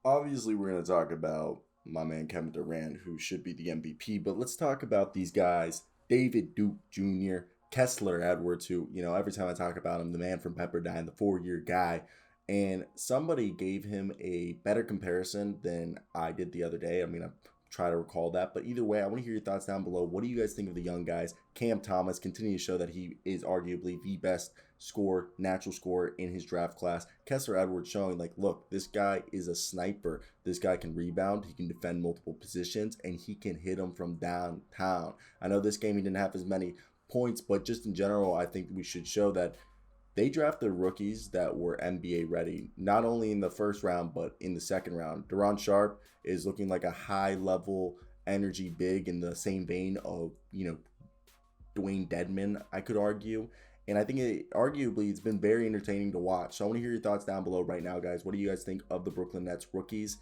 Obviously, we're going to talk about my man Kevin Durant, who should be the MVP, but let's talk about these guys David Duke Jr., Kessler Edwards, who, every time I talk about him, the man from Pepperdine, the 4 year guy. And somebody gave him a better comparison than I did the other day. I try to recall that. But either way, I want to hear your thoughts down below. What do you guys think of the young guys? Cam Thomas continue to show that he is arguably the best scorer, natural scorer in his draft class. Kessler Edwards showing like, look, this guy is a sniper. This guy can rebound, he can defend multiple positions, and he can hit them from downtown. I know this game he didn't have as many points, but just in general, I think we should show that they drafted rookies that were NBA ready, not only in the first round, but in the second round. Durant Sharp is looking like a high level energy big in the same vein of, Dwayne Dedman, I could argue. And I think arguably it's been very entertaining to watch. So I want to hear your thoughts down below right now, guys. What do you guys think of the Brooklyn Nets rookies?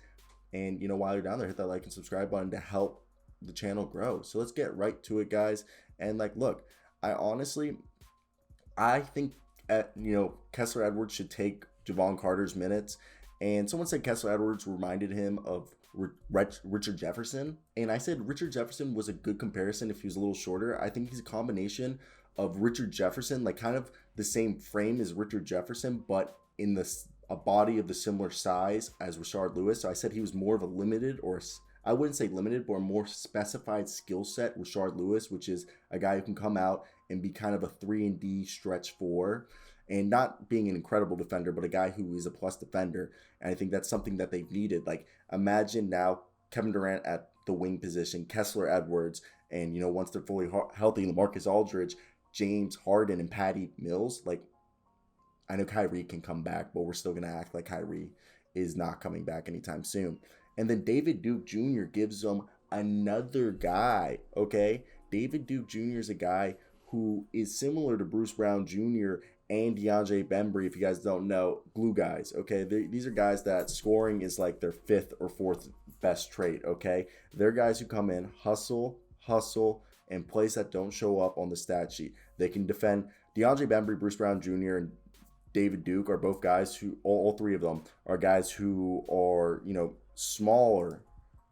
And, while you're down there, hit that like and subscribe button to help the channel grow. So let's get right to it, guys. And look, I think Kessler Edwards should take Javon Carter's minutes. And someone said Kessler Edwards reminded him of Richard Jefferson. And I said Richard Jefferson was a good comparison if he was a little shorter. I think he's a combination of Richard Jefferson, like kind of the same frame as Richard Jefferson, but in a body of the similar size as Rashard Lewis. So I said he was more of a limited, or I wouldn't say limited, but a more specified skill set, Rashard Lewis, which is a guy who can come out and be kind of a 3-and-D stretch 4, and not being an incredible defender, but a guy who is a plus defender. And I think that's something that they've needed. Like, imagine now Kevin Durant at the wing position, Kessler Edwards, and, once they're fully healthy, LaMarcus Aldridge, James Harden, and Patty Mills. Like, I know Kyrie can come back, but we're still going to act like Kyrie is not coming back anytime soon. And then David Duke Jr. gives them another guy, okay? David Duke Jr. is a guy who is similar to Bruce Brown Jr. and DeAndre Bembry, if you guys don't know, glue guys, okay? These are guys that scoring is like their fifth or fourth best trait, okay? They're guys who come in, hustle, and plays that don't show up on the stat sheet. They can defend. DeAndre Bembry, Bruce Brown Jr., and David Duke are both guys who, all three of them, are guys who are, smaller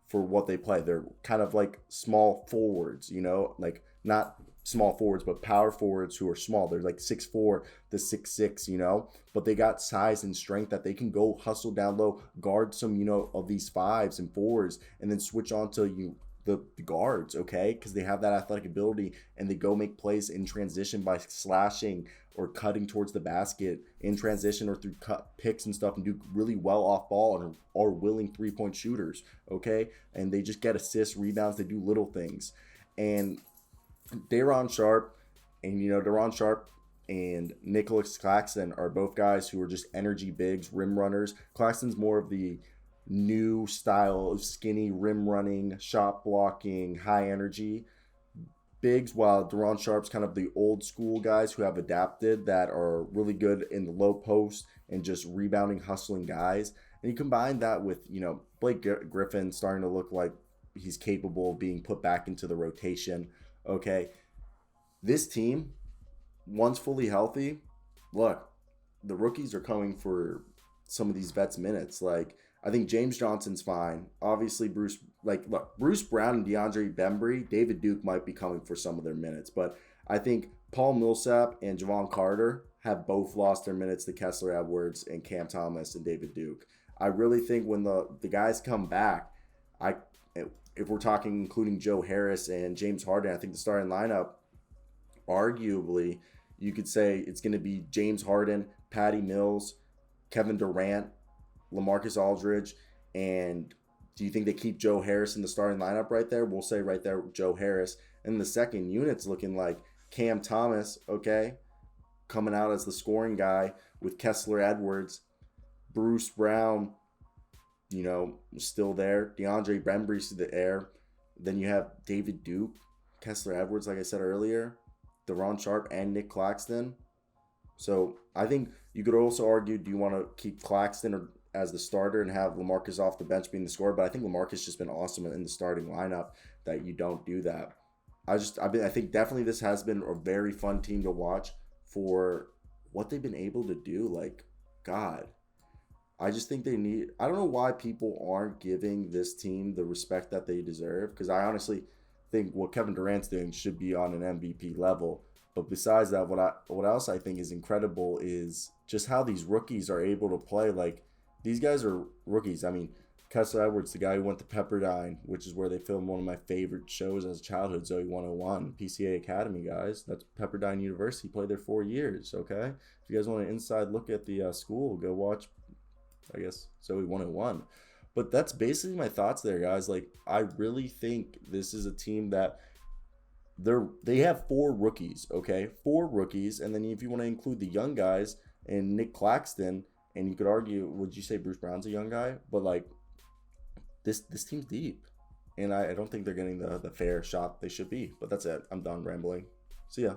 for what they play. They're kind of like small forwards, like not small forwards, but power forwards who are small. They're like 6'4" to 6'6", but they got size and strength that they can go hustle down low, guard some, of these 5s and 4s, and then switch on to the guards, okay? Because they have that athletic ability, and they go make plays in transition by slashing or cutting towards the basket in transition or through cut picks and stuff, and do really well off ball and are willing 3-point shooters, okay? And they just get assists, rebounds, they do little things. And Daron Sharp and Nicholas Claxton are both guys who are just energy bigs, rim runners. Claxton's more of the new style of skinny rim running, shot blocking, high energy bigs, while Daron Sharp's kind of the old school guys who have adapted that are really good in the low post and just rebounding, hustling guys. And you combine that with, Blake Griffin starting to look like he's capable of being put back into the rotation. Okay, this team, once fully healthy, look, the rookies are coming for some of these vets' minutes. Like, I think James Johnson's fine. Obviously, Bruce Brown and DeAndre Bembry, David Duke might be coming for some of their minutes. But I think Paul Millsap and Javon Carter have both lost their minutes to Kessler Edwards and Cam Thomas and David Duke. I really think when the guys come back, if we're talking including Joe Harris and James Harden, I think the starting lineup, arguably, you could say it's going to be James Harden, Patty Mills, Kevin Durant, LaMarcus Aldridge, and do you think they keep Joe Harris in the starting lineup right there? We'll say right there Joe Harris. And the second unit's looking like Cam Thomas, okay, coming out as the scoring guy with Kessler Edwards, Bruce Brown, still there. DeAndre Bembry's there. Then you have David Duke, Kessler Edwards, like I said earlier, Daron Sharp, and Nick Claxton. So I think you could also argue, do you want to keep Claxton as the starter and have LaMarcus off the bench being the scorer? But I think LaMarcus just been awesome in the starting lineup that you don't do that. I think definitely this has been a very fun team to watch for what they've been able to do. Like, God, I just think they need. I don't know why people aren't giving this team the respect that they deserve. Because I honestly think what Kevin Durant's doing should be on an MVP level. But besides that, what else I think is incredible is just how these rookies are able to play. Like these guys are rookies. I mean, Kessler Edwards, the guy who went to Pepperdine, which is where they filmed one of my favorite shows as a childhood, Zoe 101, PCA Academy, guys. That's Pepperdine University. He played there 4 years, okay? If you guys want an inside look at the school, go watch, I guess, Zoe 101. But that's basically my thoughts there, guys. Like, I really think this is a team that they have four rookies, okay? Four rookies, and then if you want to include the young guys and Nick Claxton, and you could argue, would you say Bruce Brown's a young guy? But like this team's deep, and I don't think they're getting the fair shot they should be. But that's it. I'm done rambling. See ya.